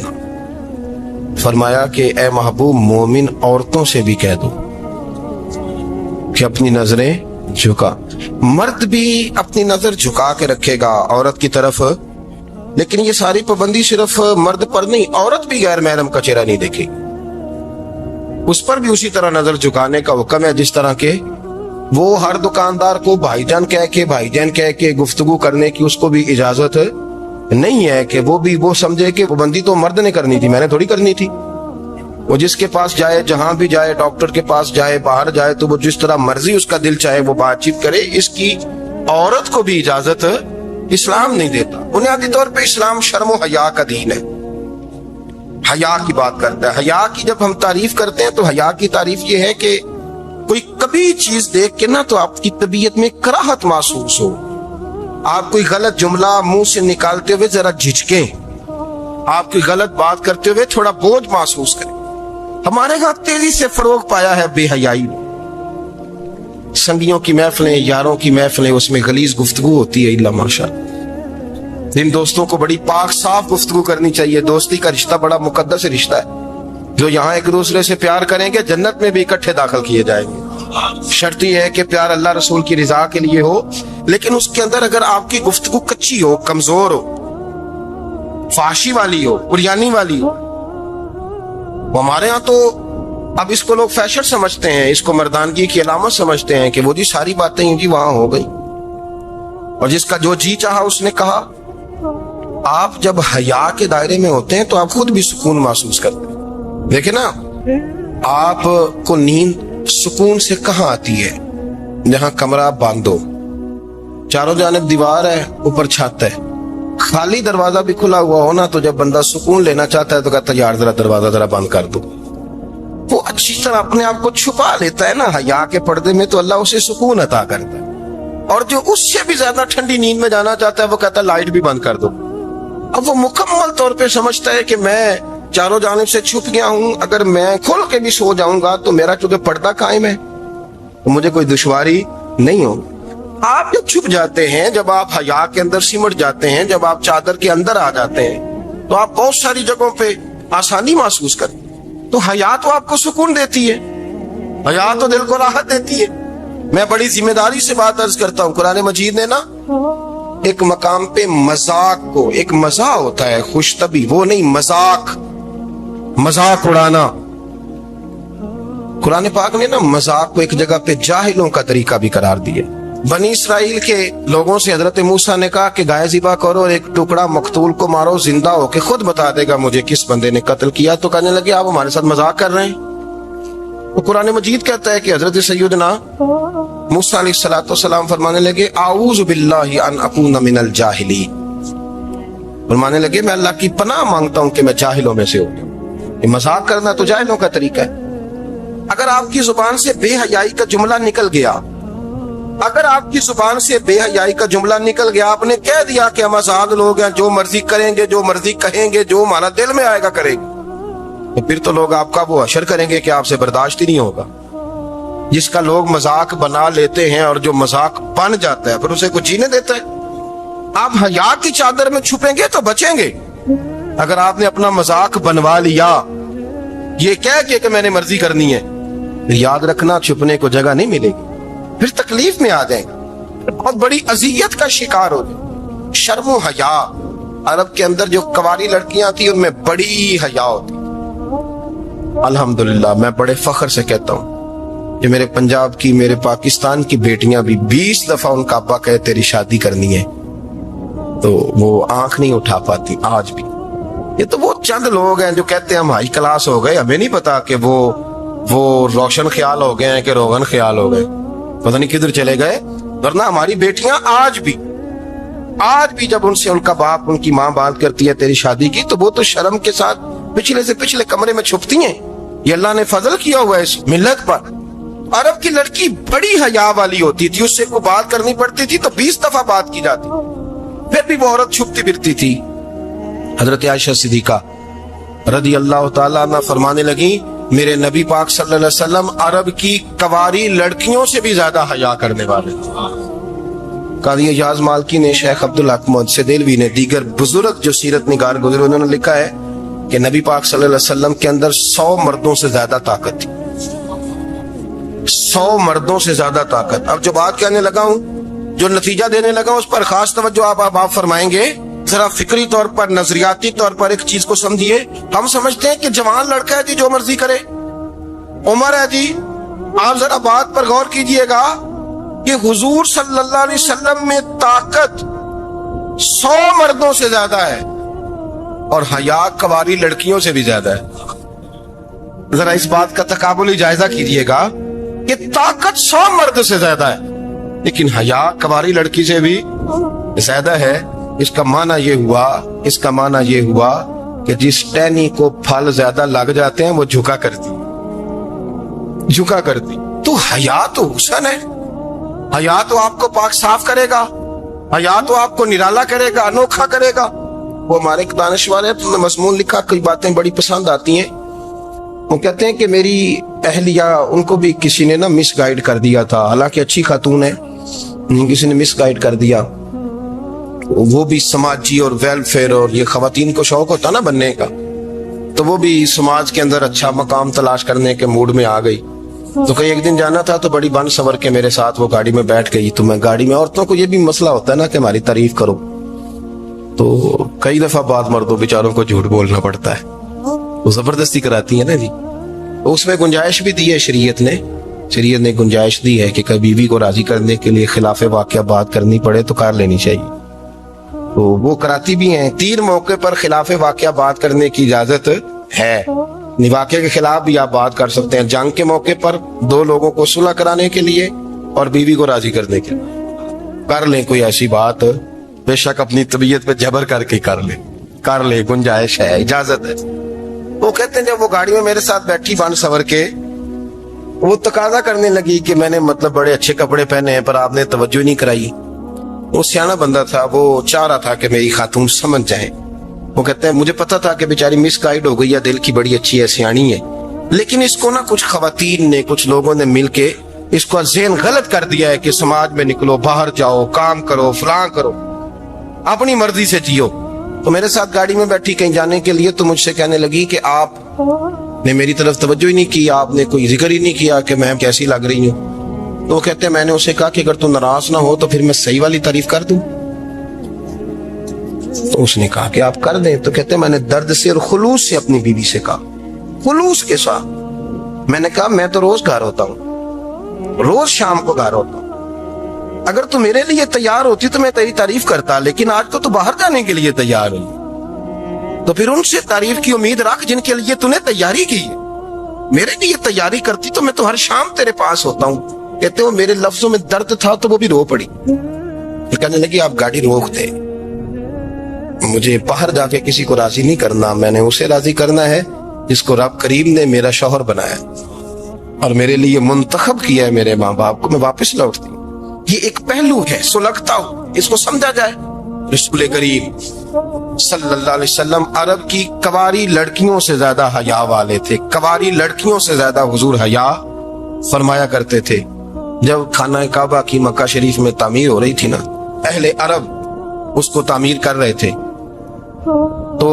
फरमाया कि ए महबूब मोमिन औरतों से भी कह दो कि अपनी नजरें झुका। मर्द भी अपनी नजर झुका के रखेगा औरत की तरफ, लेकिन ये सारी पाबंदी सिर्फ मर्द पर नहीं, औरत भी गैर महरम का चेहरा नहीं देखेगी, उस पर भी उसी तरह नजर झुकाने का हुक्म है जिस तरह के वो हर दुकानदार को भाईजान कह के गुफ्तगू करने की उसको भी इजाजत नहीं है कि वो समझे कि पाबंदी तो मर्द ने करनी थी, मैंने थोड़ी करनी थी। वो जिसके पास जाए, जहां भी जाए, डॉक्टर के पास जाए, बाहर जाए, तो वो जिस तरह मर्जी उसका दिल चाहे वो बातचीत करे, इसकी औरत को भी इजाजत इस्लाम नहीं देता। बुनियादी तौर पे इस्लाम शर्म और हया का दीन है, हया की बात करता है। हया की जब हम तारीफ करते हैं तो हया की तारीफ ये है कि कोई कभी भी चीज देख के ना तो आपकी तबीयत में कराहत महसूस हो, आप कोई गलत जुमला मुंह से निकालते हुए जरा झिझकें, आप कोई गलत बात करते हुए थोड़ा बोझ महसूस करें। हमारे यहाँ तेजी से फरोग पाया है बेहयाई। संगियों की महफिलें, यारों की महफिलें, उसमें गलीज गुफ्तगू होती है। इल्ला माशा, इन दोस्तों को बड़ी पाक साफ गुफ्तगू करनी चाहिए। दोस्ती का रिश्ता बड़ा मुकद्दस रिश्ता है। जो यहाँ एक दूसरे से प्यार करेंगे जन्नत में भी इकट्ठे दाखिल किए जाएंगे। शर्त यह है कि प्यार अल्लाह रसूल की रिजा के लिए हो, लेकिन उसके अंदर अगर आपकी गुफ्तगू कच्ची हो, कमजोर हो, फाशी वाली हो, उरियानी वाली हो, हमारे यहाँ तो अब इसको लोग फैशन समझते हैं, इसको मर्दानगी की अलामत समझते हैं कि वो जी सारी बातें यूं जी वहां हो गई और जिसका जो जी चाहा उसने कहा। आप जब हया के दायरे में होते हैं तो आप खुद भी सुकून महसूस करते हैं। देखे ना, आपको नींद सुकून से कहाँ आती है? जहां कमरा बांधो, चारों जानिब दीवार है, ऊपर छत है, खाली दरवाजा भी खुला हुआ हो ना, तो जब बंदा सुकून लेना चाहता है तो कहता है यार जरा दरवाजा जरा बंद कर दो। वो अच्छी तरह अपने आप को छुपा लेता है ना हया के पर्दे में, तो अल्लाह उसे सुकून अता करता है। और जो उससे भी ज्यादा ठंडी नींद में जाना चाहता है वो कहता है लाइट भी बंद कर दो। अब वो मुकम्मल तौर पे समझता है कि मैं चारों जानिब से छुप गया हूं, अगर मैं खुल के भी सो जाऊंगा तो मेरा चूंकि पर्दा कायम है तो मुझे कोई दुश्वारी नहीं होगी। आप जब छुप जाते हैं, जब आप हया के अंदर सिमट जाते हैं, जब आप चादर के अंदर आ जाते हैं, तो आप बहुत सारी जगहों पे आसानी महसूस करते हैं। तो हया तो आपको सुकून देती है, हया तो दिल को राहत देती है। मैं बड़ी जिम्मेदारी से बात अर्ज करता हूँ, कुरान मजीद ने ना एक मकाम पे मजाक को, एक मजा होता है खुशतबी, वो नहीं मजाक, मजाक उड़ाना। कुरान पाक ने ना मजाक को एक जगह पे जाहिलों का तरीका भी करार दिया। बनी इसराइल के लोगों से हजरत मूसा ने कहा कि गाय ज़िबा करो और एक टुकड़ा मकतूल को मारो, जिंदा होके खुद बता देगा मुझे किस बंदे ने कत्ल किया। तो कहने लगे आप हमारे साथ मजाक कर रहे हैं। तो कुरान मजीद कहता है कि हजरत सैयदना मूसा अलैहिस्सलाम फरमाने लगे आऊज़ु बिल्लाहि अन अकूना मिनल जाहिलीन, फरमाने लगे मैं अल्लाह की पनाह मांगता हूं कि मैं जाहिलों में से हूं। ये मजाक करना तो जाहिलों का तरीका है। अगर आपकी जुबान से बेहयाई का जुमला निकल गया, अगर आपकी जुबान से बेहयाई का जुमला निकल गया, आपने कह दिया कि हम आजाद लोग हैं, जो मर्जी करेंगे, जो मर्जी कहेंगे, जो हमारा दिल में आएगा करेंगे, तो फिर तो लोग आपका वो हशर करेंगे कि आपसे बर्दाश्त ही नहीं होगा। जिसका लोग मजाक बना लेते हैं और जो मजाक बन जाता है फिर उसे कुछ जीने देता है। आप हया की चादर में छुपेंगे तो बचेंगे। अगर आपने अपना मजाक बनवा लिया ये कह के कि मैंने मर्जी करनी है, फिर याद रखना छुपने को जगह नहीं मिलेगी, फिर तकलीफ में आ जाएंगे, बहुत बड़ी अजियत का शिकार हो जाए। शर्म हया, अरब के अंदर जो कवारी लड़कियां थी उनमें बड़ी हया होती। अल्हम्दुलिल्लाह मैं बड़े फख्र से कहता हूँ कि मेरे पंजाब की, मेरे पाकिस्तान की बेटियां भी 20 दफा उनका अब्बा कहे तेरी शादी करनी है तो वो आंख नहीं उठा पाती आज भी। ये तो वो चंद लोग हैं जो कहते हैं हम हाई क्लास हो गए, हमें नहीं पता कि वो रोशन ख्याल हो गए हैं कि रोगन ख्याल हो गए, पता नहीं किधर चले गए। वरना हमारी बेटियां आज भी जब उनसे उनका बाप, उनकी माँ बात करती है तेरी शादी की, तो वो तो शर्म के साथ पिछले से पिछले कमरे में छुपती हैं। ये अल्लाह ने फजल किया हुआ है इस मिल्लत पर। अरब की लड़की बड़ी हया वाली होती थी, उससे कोई बात करनी पड़ती थी तो 20 दफा बात की जाती, फिर भी वो औरत छुपती फिरती थी। हजरत आयशा सिद्दीका रदी अल्लाह ताला अन्हा फरमाने लगी मेरे नबी पाक सल्लल्लाहु अलैहि वसल्लम अरब की कवारी लड़कियों से भी ज्यादा हया करने वाले थे। कादी इजाज मालकी ने, शेख अब्दुल हक मुहद्दिस देलवी ने, दीगर बुजुर्ग जो सीरत निगार गुजरे, उन्होंने लिखा है कि नबी पाक सल्लल्लाहु अलैहि वसल्लम के अंदर 100 मर्दों से ज्यादा ताकत थी, 100 मर्दों से ज्यादा ताकत। अब जो बात कहने लगा हूं, जो नतीजा देने लगा उस पर खास तवज्जो आप फरमाएंगे। जरा फिक्री तौर पर, नजरियाती तौर पर एक चीज को समझिए। हम समझते हैं कि जवान लड़का है जी जो मर्जी करे, उम्र है जी। आप जरा बात पर गौर कीजिएगा कि हुजूर सल्लल्लाहु अलैहि वसल्लम में ताकत 100 मर्दों से ज्यादा है और हया कवारी लड़कियों से भी ज्यादा है। जरा इस बात का तकाबुली जायजा कीजिएगा कि ताकत 100 मर्द से ज्यादा है लेकिन हया कवारी लड़की से भी ज्यादा है। इसका माना ये हुआ कि जिस टहनी को फल ज्यादा लग जाते हैं वो झुका करती। तो हया तो हुस्न है, हया तो आपको पाक साफ करेगा, हया तो आपको निराला करेगा, अनोखा करेगा। वो हमारे एक दानिशवर है, तुमने मजमून लिखा, कई बातें बड़ी पसंद आती हैं। वो कहते हैं कि मेरी अहलिया, उनको भी किसी ने ना मिस गाइड कर दिया था, हालांकि अच्छी खातून है, किसी ने मिस गाइड कर दिया। वो भी समाजी और वेलफेयर और ये खवातीन को शौक होता ना बनने का, तो वो भी समाज के अंदर अच्छा मकाम तलाश करने के मूड में आ गई। तो कहीं एक दिन जाना था तो बड़ी बन सवर के मेरे साथ वो गाड़ी में बैठ गई। तो मैं गाड़ी में, औरतों को ये भी मसला होता है ना कि हमारी तारीफ करो, तो कई दफा बाद मर्दों बेचारों को झूठ बोलना पड़ता है, वो जबरदस्ती कराती है ना जी। तो उसमें गुंजाइश भी दी है शरीयत ने गुंजाइश दी है कि कभी बीवी को राजी करने के लिए खिलाफ वाक़या बात करनी पड़े तो कर लेनी चाहिए। तो वो कराती भी हैं। 3 मौके पर खिलाफ वाक़या बात करने की इजाजत है। वाक़े के खिलाफ भी आप बात कर सकते हैं। जंग के मौके पर 2 लोगों को सुलह कराने के लिए और बीवी को राजी करने के लिए कर लें कोई ऐसी बात, बेशक अपनी तबीयत पे जबर करके कर ले, गुंजाइश है, इजाजत है। वो कहते हैं जब वो गाड़ी में मेरे साथ बैठी बन सवर के, वो तकाजा करने लगी कि मैंने मतलब बड़े अच्छे कपड़े पहने हैं पर आपने तवज्जो नहीं कराई। वो सियाना बंदा था, वो चाह रहा था कि मेरी खातून समझ जाए। वो कहते हैं मुझे पता था कि बेचारी मिस गाइड हो गई है, दिल की बड़ी अच्छी है, सियानी है, लेकिन इसको ना कुछ खवातीन ने, कुछ लोगों ने मिलके इसको ज़हन गलत कर दिया है कि समाज में निकलो, बाहर जाओ, काम करो, फलां करो, अपनी मर्जी से जियो। तो मेरे साथ गाड़ी में बैठी कहीं जाने के लिए, तो मुझसे कहने लगी कि आप ने मेरी तरफ तवज्जो ही नहीं की, आपने कोई जिक्र ही नहीं किया कि मैं कैसी लग रही हूँ। तो कहते हैं मैंने उसे कहा कि अगर तू नाराज ना हो तो फिर मैं सही वाली तारीफ कर दूं। तो उसने कहा कि आप कर दें। तो कहते हैं मैंने दर्द से और खुलूस से अपनी बीवी से कहा, खुलूस के साथ मैंने कहा मैं तो रोज घर होता हूँ, रोज शाम को घर होता हूँ, अगर तू मेरे लिए तैयार होती तो मैं तेरी तारीफ करता, लेकिन आज तो तू बाहर जाने के लिए तैयार हुई, तो फिर उनसे तारीफ की उम्मीद रख जिनके लिए तूने तैयारी की है। मेरे लिए तैयारी करती तो मैं तो हर शाम तेरे पास होता हूँ। कहते हो मेरे लफ्जों में दर्द था तो वो भी रो पड़ी। फिर कहने लगी आप गाड़ी रोक दे, मुझे बाहर जाके किसी को राजी नहीं करना, मैंने उसे राजी करना है जिसको रब करीम ने मेरा शौहर बनाया और मेरे लिए मुंतखब किया है, मेरे माँ बाप को। मैं वापस लौटती हूँ। ये एक पहलू है, सुलगता हूँ, इसको समझा जाए। रसूल करीम सल्लल्लाहु अलैहि वसल्लम अरब की कवारी लड़कियों से ज्यादा हया वाले थे, कवारी लड़कियों से ज्यादा हुजूर हया फरमाया करते थे। जब खाना काबा की मक्का शरीफ में तामीर हो रही थी ना, अहले अरब उसको तामीर कर रहे थे, तो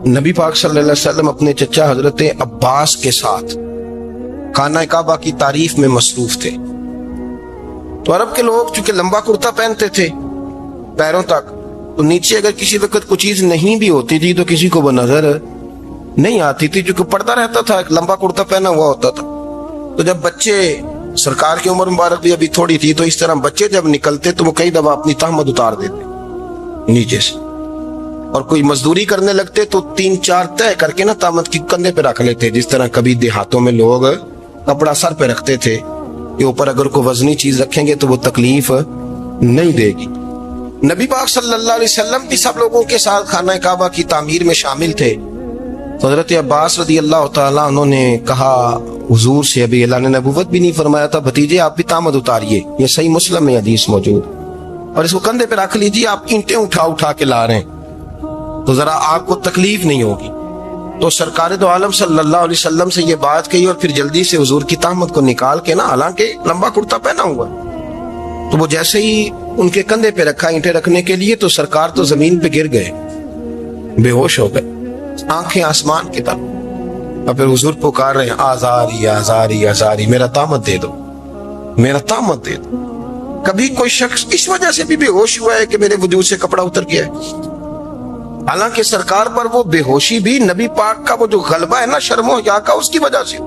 नबी पाक सल्लल्लाहु अलैहि वसल्लम अपने चचा हजरत अब्बास के साथ खाना काबा की तारीफ में मसरूफ थे। तो अरब के लोग चूंकि लंबा कुर्ता पहनते थे पैरों तक, तो नीचे अगर किसी वक्त कोई चीज नहीं भी होती थी तो किसी को वो नजर नहीं आती थी, क्योंकि पर्दा रहता था, लंबा कुर्ता पहना हुआ होता था। तो जब बच्चे, सरकार की उम्र मुबारक भी अभी थोड़ी थी, तो इस तरह बच्चे जब निकलते तो वो कई दफा अपनी तहमद उतार देते नीचे से, और कोई मजदूरी करने लगते तो 3-4 तय करके ना तहमद की कंधे पे रख लेते, जिस तरह कभी देहातों में लोग कपड़ा सर पे रखते थे कि ऊपर अगर कोई वजनी चीज रखेंगे तो वो तकलीफ नहीं देगी। नबी पाक सल्लल्लाहु अलैहि वसल्लम भी सब लोगों के साथ खाना काबा की तामीर में शामिल थे। तो हजरत अब्बास रदी अल्लाह तआला उन्होंने कहा हुजूर से, अभी अल्लाह ने नबूवत भी नहीं फरमाया था, भतीजे आप भी तामद उतारिए, ये सही मुस्लिम में हदीस मौजूद, और इसको कंधे पे रख लीजिए, आप ईंटें उठा उठा के ला रहे हैं तो जरा आपको तकलीफ नहीं होगी। तो सरकार दो आलम सल्लल्लाहु अलैहि वसल्लम से ये बात कही और फिर जल्दी से हुजूर की तामद को निकाल के ना, हालांकि लंबा कुर्ता पहना हुआ, तो वो जैसे ही उनके कंधे पे रखा ईंटें रखने के लिए, तो सरकार तो जमीन पे गिर गए, बेहोश हो गए, आंखें आसमान की तरफ। और फिर हुजूर पुकार रहे हैं आजारी आजारी आजारी, मेरा तामद दे दो, मेरा तामद दे दो। कभी कोई शख्स इस वजह से भी बेहोश हुआ है कि मेरे वजूद से कपड़ा उतर गया है? हालांकि सरकार पर वो बेहोशी भी नबी पाक का वो जो गलबा है ना शर्मो हया का, उसकी वजह से,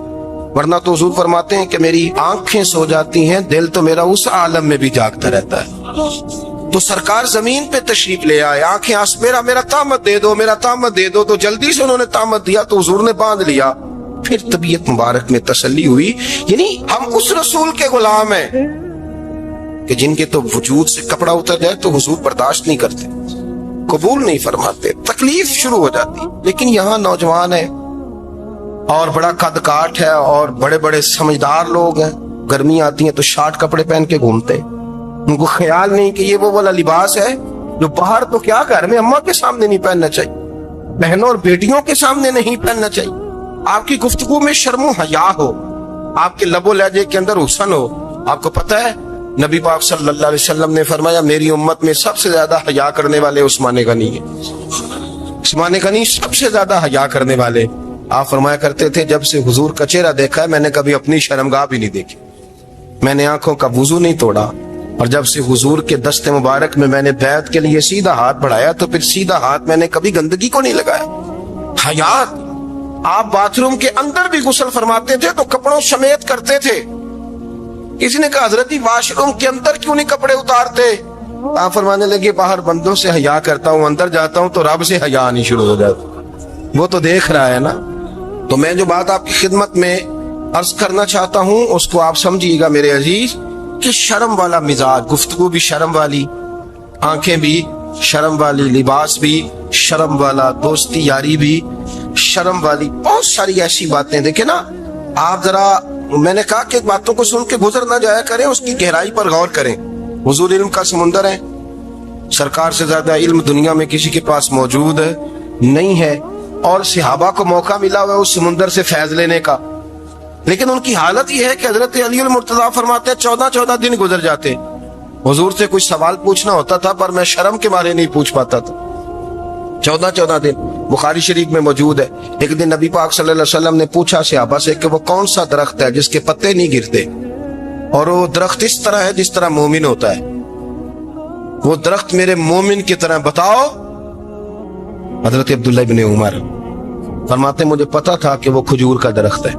वरना तो हुजूर फरमाते हैं कि मेरी आंखें सो जाती हैं, दिल तो मेरा उस आलम में भी जागता रहता है। तो सरकार जमीन पे तशरीफ ले आए, आंखें मेरा तामद दे दो, मेरा तामद दे दो। तो जल्दी से उन्होंने तामद दिया तो हुजूर ने बांध लिया। फिर तबीयत मुबारक में तसल्ली हुई, यानी हम उस रसूल के गुलाम हैं कि जिनके तो वजूद से कपड़ा उतर जाए तो हुजूर बर्दाश्त नहीं करते, कबूल नहीं फरमाते, तकलीफ शुरू हो जाती। लेकिन यहाँ नौजवान है, اور بڑا قد کاٹ ہے اور بڑے بڑے سمجھدار لوگ ہیں، گرمی آتی ہے تو شارٹ کپڑے پہن کے گھومتے، ان کو خیال نہیں کہ یہ وہ والا لباس ہے جو باہر تو کیا گھر میں اماں کے سامنے نہیں پہننا چاہیے، بہنوں اور بیٹیوں کے سامنے نہیں پہننا چاہیے۔ آپ کی گفتگو میں شرم و حیا ہو، آپ کے لب و لہجے کے اندر حسن ہو۔ آپ کو پتہ ہے نبی پاک صلی اللہ علیہ وسلم نے فرمایا میری امت میں سب سے زیادہ حیا کرنے والے عثمان غنی ہیں، عثمان غنی سب سے زیادہ حیا کرنے والے۔ آپ فرمایا کرتے تھے جب سے حضور کا چہرہ دیکھا ہے میں نے کبھی اپنی شرمگاہ بھی نہیں دیکھی، میں نے آنکھوں کا وضو نہیں توڑا، اور جب سے حضور کے دست مبارک میں نے بیعت کے لیے سیدھا ہاتھ بڑھایا تو پھر سیدھا ہاتھ میں نے کبھی گندگی کو نہیں لگایا۔ حیات، آپ باتھ روم کے اندر بھی غسل فرماتے تھے تو کپڑوں سمیت کرتے تھے۔ کسی نے کہا حضرت واش روم کے اندر کیوں نہیں کپڑے اتارتے؟ آپ فرمانے لگے باہر بندوں سے حیا کرتا ہوں، اندر جاتا ہوں تو رب سے حیا نہیں شروع ہو جاتا، وہ تو دیکھ رہا ہے نا۔ تو میں جو بات آپ کی خدمت میں عرض کرنا چاہتا ہوں اس کو آپ سمجھیے گا میرے عزیز، کہ شرم والا مزاج، گفتگو بھی شرم والی، آنکھیں بھی شرم والی، لباس بھی شرم والا، دوستی یاری بھی شرم والی، بہت ساری ایسی باتیں۔ دیکھیں نا آپ ذرا، میں نے کہا کہ باتوں کو سن کے گزر نہ جایا کریں، اس کی گہرائی پر غور کریں۔ حضور علم کا سمندر ہے، سرکار سے زیادہ علم دنیا میں کسی کے پاس موجود نہیں ہے، اور صحابہ کو موقع ملا ہوا ہے اس سمندر سے فیض لینے کا، لیکن ان کی حالت یہ ہے کہ حضرت علی المرتضیٰ فرماتے ہیں 14 دن گزر جاتے، حضور سے کچھ سوال پوچھنا ہوتا تھا پر میں شرم کے مارے نہیں پوچھ پاتا تھا۔ 14 دن بخاری شریف میں موجود ہے۔ ایک دن نبی پاک صلی اللہ علیہ وسلم نے پوچھا صحابہ سے کہ وہ کون سا درخت ہے جس کے پتے نہیں گرتے، اور وہ درخت اس طرح ہے جس طرح مومن ہوتا ہے، وہ درخت میرے مومن کی طرح بتاؤ۔ حضرت عبداللہ ابن عمر فرماتے مجھے پتا تھا کہ وہ کھجور کا درخت ہے،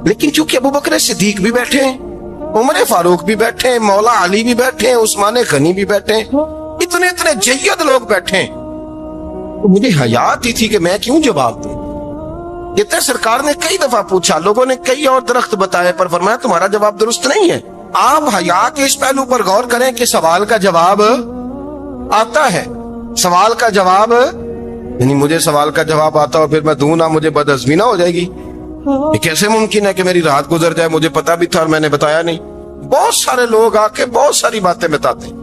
لیکن چونکہ ابو بکر صدیق بھی بیٹھے ہیں، عمر فاروق بھی بیٹھے ہیں، مولا علی بھی بیٹھے ہیں، عثمان غنی بھی بیٹھے ہیں، اتنے جید لوگ بیٹھے ہیں، تو مجھے حیا آتی تھی کہ میں کیوں جواب دوں۔ کہتے سرکار نے کئی دفعہ پوچھا، لوگوں نے کئی اور درخت بتائے، پر فرمایا تمہارا جواب درست نہیں ہے۔ آپ حیا کے اس پہلو پر غور کریں کہ سوال کا جواب آتا ہے، سوال کا جواب، یعنی مجھے سوال کا جواب آتا اور پھر میں دوں نہ، مجھے بدعزمی نہ ہو جائے گی؟ یہ کیسے ممکن ہے کہ میری رات گزر جائے، مجھے پتا بھی تھا اور میں نے بتایا نہیں؟ بہت سارے لوگ آ کے بہت ساری باتیں بتاتے ہیں،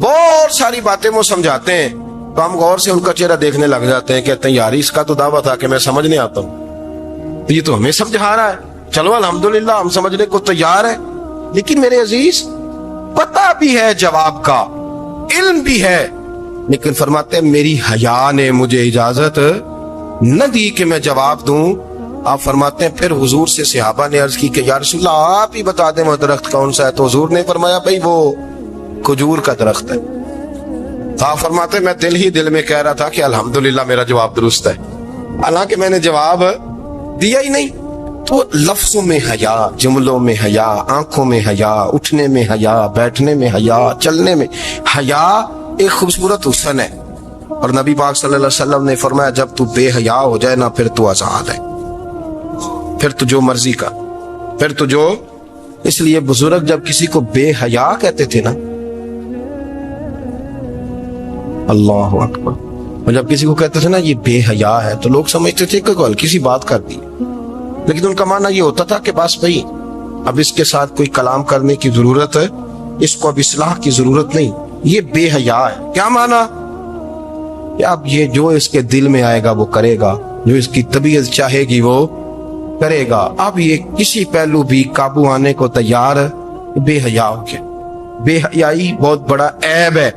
بہت ساری باتیں وہ سمجھاتے ہیں، تو ہم غور سے ان کا چہرہ دیکھنے لگ جاتے ہیں، کہتے ہیں یار اس کا تو دعویٰ تھا کہ میں سمجھ نہیں آتا ہوں، یہ تو ہمیں سمجھا رہا ہے، چلو الحمدللہ ہم سمجھنے کو تیار ہے۔ لیکن میرے عزیز پتہ بھی ہے جواب کا، علم بھی ہے، لیکن فرماتے ہیں میری حیا نے مجھے اجازت نہ دی کہ میں جواب دوں۔ آپ فرماتے ہیں پھر حضور سے صحابہ نے عرض کی کہ یا رسول اللہ آپ ہی بتا دیں وہ درخت کون سا ہے، تو حضور نے فرمایا بھئی وہ کھجور کا درخت ہے۔ آپ فرماتے ہیں میں دل میں کہہ رہا تھا کہ الحمدللہ میرا جواب درست ہے، حالانکہ میں نے جواب دیا ہی نہیں۔ تو لفظوں میں حیا، جملوں میں حیا، آنکھوں میں حیا، اٹھنے میں حیا، بیٹھنے میں حیا، چلنے میں حیا ایک خوبصورت حسن ہے، اور نبی پاک صلی اللہ علیہ وسلم نے فرمایا جب تو بے حیا ہو جائے نا پھر تو آزاد ہے، پھر تو جو مرضی کا، پھر تو جو۔ اس لیے بزرگ جب کسی کو بے حیا کہتے تھے نا، اللہ اکبر، اور جب کسی کو کہتے تھے نا یہ بے حیا ہے تو لوگ سمجھتے تھے کہ ہلکی سی بات کر دی، لیکن ان کا معنی یہ ہوتا تھا کہ بس بھئی اب اس کے ساتھ کوئی کلام کرنے کی ضرورت ہے، اس کو اب اصلاح کی ضرورت نہیں، یہ بے حیا ہے۔ کیا معنی؟ کہ اب یہ جو اس کے دل میں آئے گا وہ کرے گا، جو اس کی طبیعت چاہے گی وہ کرے گا، اب یہ کسی پہلو بھی قابو آنے کو تیار بے حیا ہو کے۔ بے حیائی بہت بڑا عیب ہے،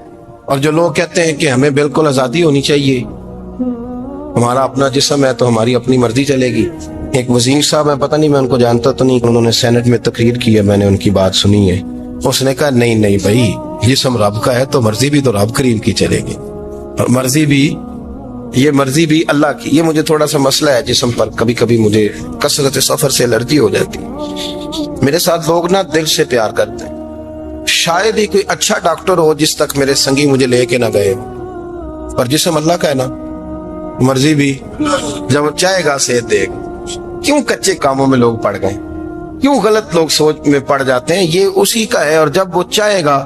اور جو لوگ کہتے ہیں کہ ہمیں بالکل آزادی ہونی چاہیے، ہمارا اپنا جسم ہے تو ہماری اپنی مرضی چلے گی۔ ایک وزیر صاحب ہیں، پتہ نہیں میں ان کو جانتا تو نہیں، انہوں نے سینٹ میں تقریر کی ہے، میں نے ان کی بات سنی ہے، اس نے کہا نہیں بھائی جسم رب کا ہے تو مرضی بھی تو رب کریم کی چلے گی، اور مرضی بھی اللہ کی۔ یہ مجھے تھوڑا سا مسئلہ ہے جسم پر، کبھی کبھی مجھے کثرت سفر سے الرجی ہو جاتی ہے۔ میرے ساتھ لوگ نا دل سے پیار کرتے ہیں، شاید ہی کوئی اچھا ڈاکٹر ہو جس تک میرے سنگی مجھے لے کے نہ گئے، پر جسم اللہ کا ہے نا، مرضی بھی جب چاہے گا صحت دے گا۔ کیوں کچے کاموں میں لوگ پڑ گئے، کیوں غلط لوگ سوچ میں پڑ جاتے ہیں، یہ اسی کا ہے، اور جب وہ چاہے گا،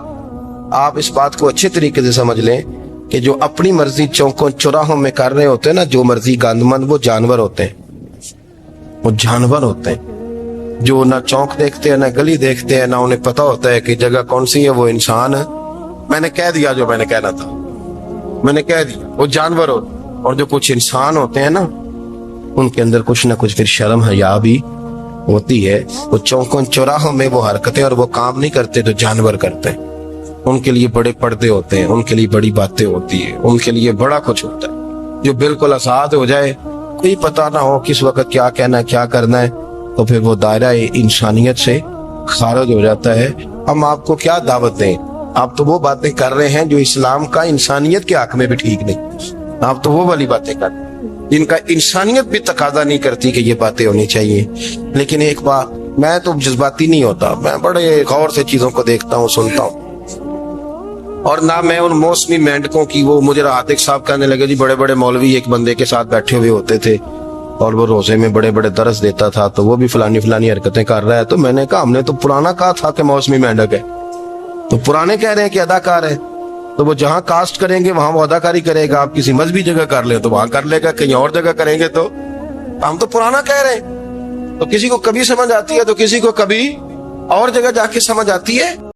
آپ اس بات کو اچھے طریقے سے سمجھ لیں کہ جو اپنی مرضی چوکوں چوراہوں میں کر رہے ہوتے ہیں نا، جو مرضی گاندمند، وہ جانور ہوتے ہیں، वो जानवर होते हैं जो ना चौक देखते हैं, ना गली देखते हैं, ना उन्हें पता होता है कि जगह कौन सी है। वो इंसान है। मैंने कह दिया जो मैंने कहना था, मैंने कह दिया। वो जानवर होते हैं। और जो कुछ इंसान होते हैं ना, उनके अंदर कुछ ना कुछ फिर शर्म हया भी होती है। वो चौकों चौराहों में वो हरकतें और वो काम नहीं करते जो जानवर करते हैं। उनके लिए बड़े पर्दे होते हैं, उनके लिए बड़ी बातें होती है, उनके लिए बड़ा कुछ होता है। जो बिल्कुल आजाद हो जाए, कोई पता ना हो किस वक्त क्या कहना है, क्या करना है, तो फिर वो दायरा इंसानियत से खारिज हो जाता है। हम आपको क्या दावत दें? आप तो वो बातें कर रहे हैं जो इस्लाम का इंसानियत के हक में भी ठीक नहीं। आप तो वो वाली बातें कर रहे हैं जिनका इंसानियत भी तकाजा नहीं करती कि ये बातें होनी चाहिए। लेकिन एक बात, मैं तो जज्बाती नहीं होता, मैं बड़े गौर से चीजों को देखता हूँ, सुनता हूँ। और ना मैं उन मौसमी मेंढकों की, वो मुझे आतिक साहब कहने लगे जी बड़े बड़े मौलवी एक बंदे के साथ बैठे हुए होते थे और वो रोजे में बड़े बड़े दरस देता था, तो वो भी फलानी फलानी हरकतें कर रहा है। तो मैंने कहा हमने तो पुराना कहा था कि मौसमी मेंढक है, तो पुराने कह रहे हैं कि अदाकार है, तो वो जहां कास्ट करेंगे वहां वो अदाकारी करेगा। आप किसी मजहबी जगह कर ले तो वहां कर लेगा, कहीं और जगह करेंगे तो हम तो पुराना कह रहे हैं। तो किसी को कभी समझ आती है तो किसी को कभी और जगह जाके समझ आती है।